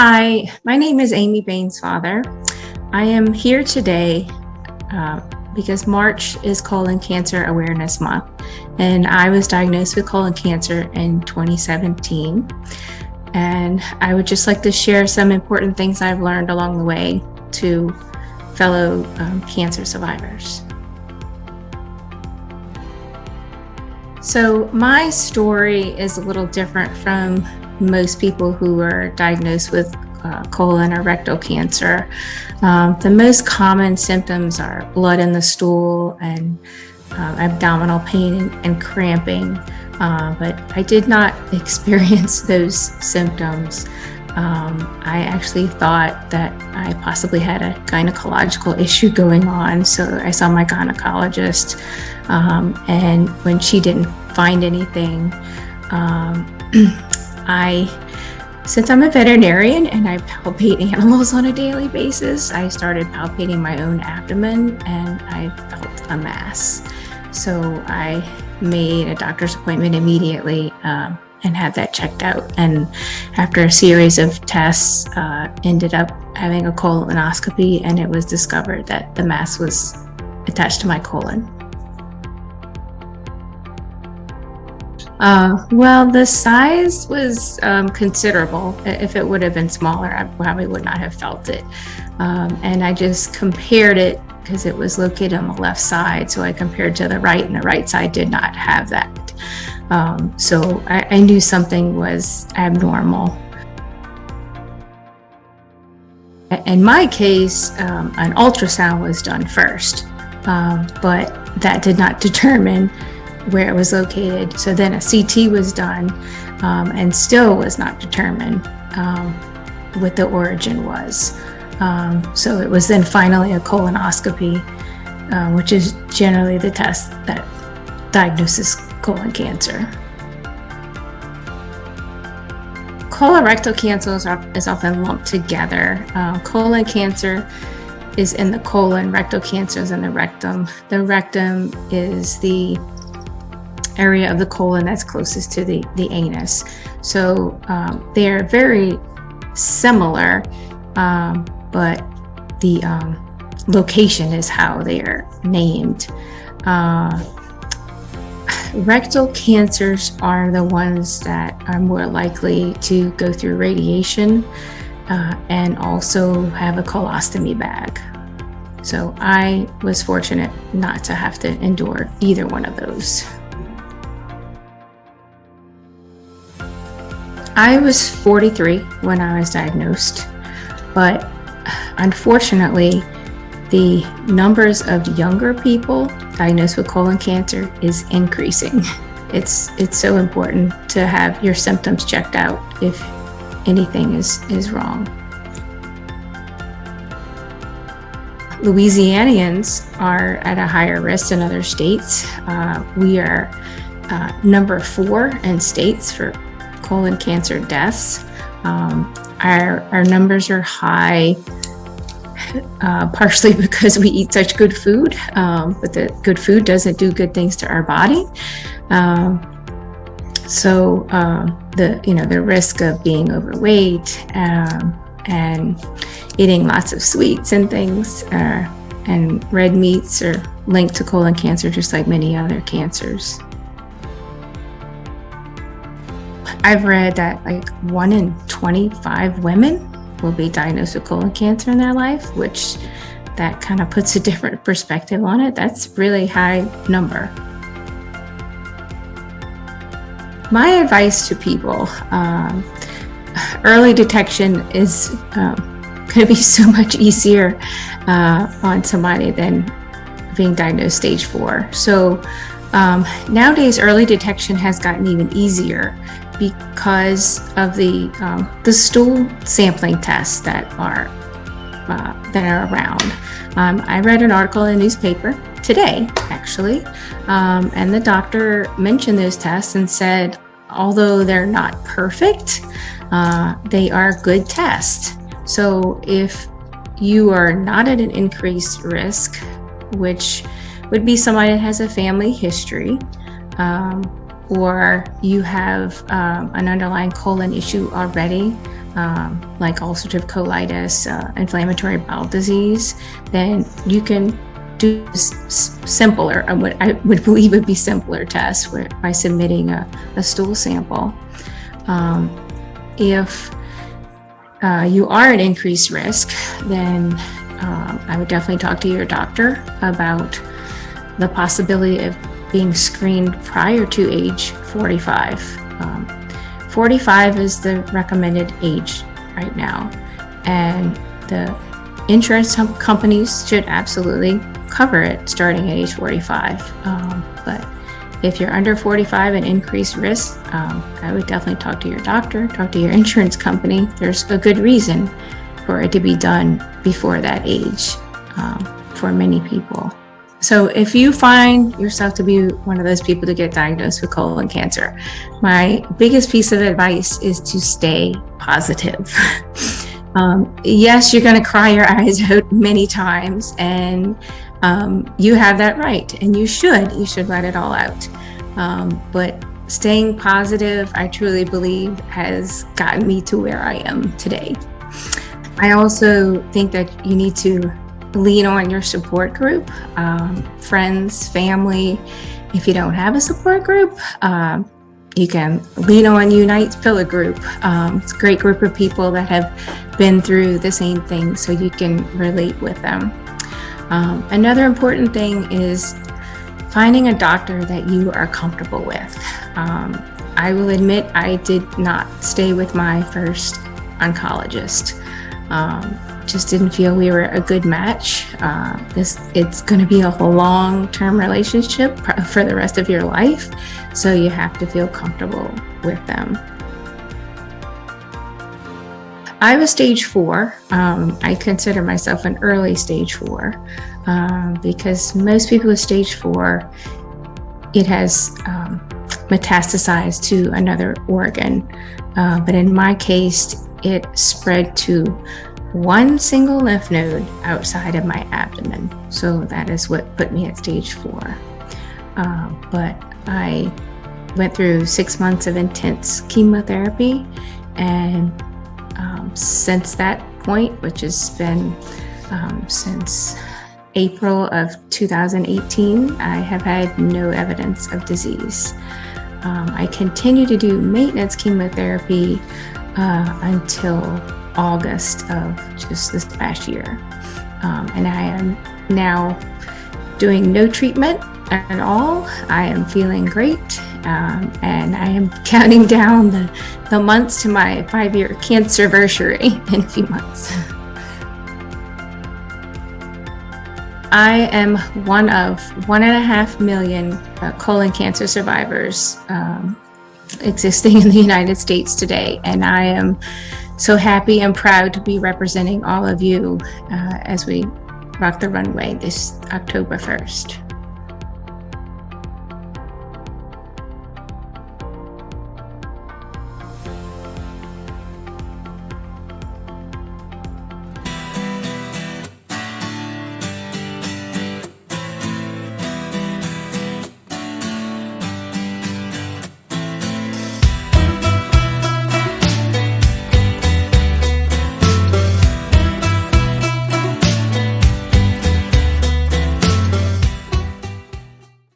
Hi, my name is Amy Bairnsfather. I am here today because March is Colon Cancer Awareness Month, and I was diagnosed with colon cancer in 2017. And I would just like to share some important things I've learned along the way to fellow cancer survivors. So my story is a little different from most people who are diagnosed with colon or rectal cancer. The most common symptoms are blood in the stool and abdominal pain and cramping, but I did not experience those symptoms. I actually thought that I possibly had a gynecological issue going on, so I saw my gynecologist, and when she didn't find anything, since I'm a veterinarian and I palpate animals on a daily basis, I started palpating my own abdomen and I felt a mass. So I made a doctor's appointment immediately and had that checked out. And after a series of tests, ended up having a colonoscopy, and it was discovered that the mass was attached to my colon. Well, the size was considerable. If it would have been smaller, I probably would not have felt it. And I just compared it because it was located on the left side. So I compared to the right, and the right side did not have that. So I knew something was abnormal. In my case, an ultrasound was done first, but that did not determine where it was located. So then a CT was done, and still was not determined what the origin was. So it was then finally a colonoscopy, which is generally the test that diagnoses colon cancer. Colorectal cancer is often lumped together. Colon cancer is in the colon, rectal cancer is in the rectum. The rectum is the area of the colon that's closest to the anus. So they are very similar, but the location is how they are named. Rectal cancers are the ones that are more likely to go through radiation and also have a colostomy bag. So I was fortunate not to have to endure either one of those. I was 43 when I was diagnosed, but unfortunately, the numbers of younger people diagnosed with colon cancer is increasing. It's so important to have your symptoms checked out if anything is wrong. Louisianians are at a higher risk than other states. We are number 4 in states for colon cancer deaths. Our numbers are high, partially because we eat such good food, but the good food doesn't do good things to our body. So the risk of being overweight and eating lots of sweets and things and red meats are linked to colon cancer, just like many other cancers. I've read that like 1 in 25 women will be diagnosed with colon cancer in their life, which that kind of puts a different perspective on it. That's a really high number. My advice to people, early detection is going to be so much easier on somebody than being diagnosed stage 4. So nowadays, early detection has gotten even easier because of the stool sampling tests that are around. I read an article in a newspaper today, actually, and the doctor mentioned those tests and said, although they're not perfect, they are good tests. So if you are not at an increased risk, which would be somebody that has a family history, or you have an underlying colon issue already, like ulcerative colitis, inflammatory bowel disease, then you can do simpler, what I would believe would be simpler tests by submitting a stool sample. If you are at increased risk, then I would definitely talk to your doctor about the possibility of being screened prior to age 45. 45 is the recommended age right now, and the insurance companies should absolutely cover it starting at age 45. But if you're under 45 and increased risk, I would definitely talk to your doctor, talk to your insurance company. There's a good reason for it to be done before that age for many people. So if you find yourself to be one of those people to get diagnosed with colon cancer, my biggest piece of advice is to stay positive. Yes, you're going to cry your eyes out many times, and you have that right, and you should let it all out. But staying positive, I truly believe, has gotten me to where I am today. I also think that you need to lean on your support group, friends, family. If you don't have a support group, you can lean on Unite's Pillar Group. It's a great group of people that have been through the same thing, so you can relate with them. Another important thing is finding a doctor that you are comfortable with. I will admit I did not stay with my first oncologist. Just didn't feel we were a good match. It's going to be a long-term relationship for the rest of your life, so you have to feel comfortable with them. I was stage 4. I consider myself an early stage 4 because most people with stage 4, it has metastasized to another organ. But in my case, it spread to one single lymph node outside of my abdomen. So that is what put me at stage 4. But I went through 6 months of intense chemotherapy, and since that point, which has been since April of 2018, I have had no evidence of disease. I continue to do maintenance chemotherapy until August of just this past year. And I am now doing no treatment at all. I am feeling great, and I am counting down the months to my 5-year cancer anniversary in a few months. I am one of 1.5 million colon cancer survivors existing in the United States today, and I am so happy and proud to be representing all of you as we rock the runway this October 1st.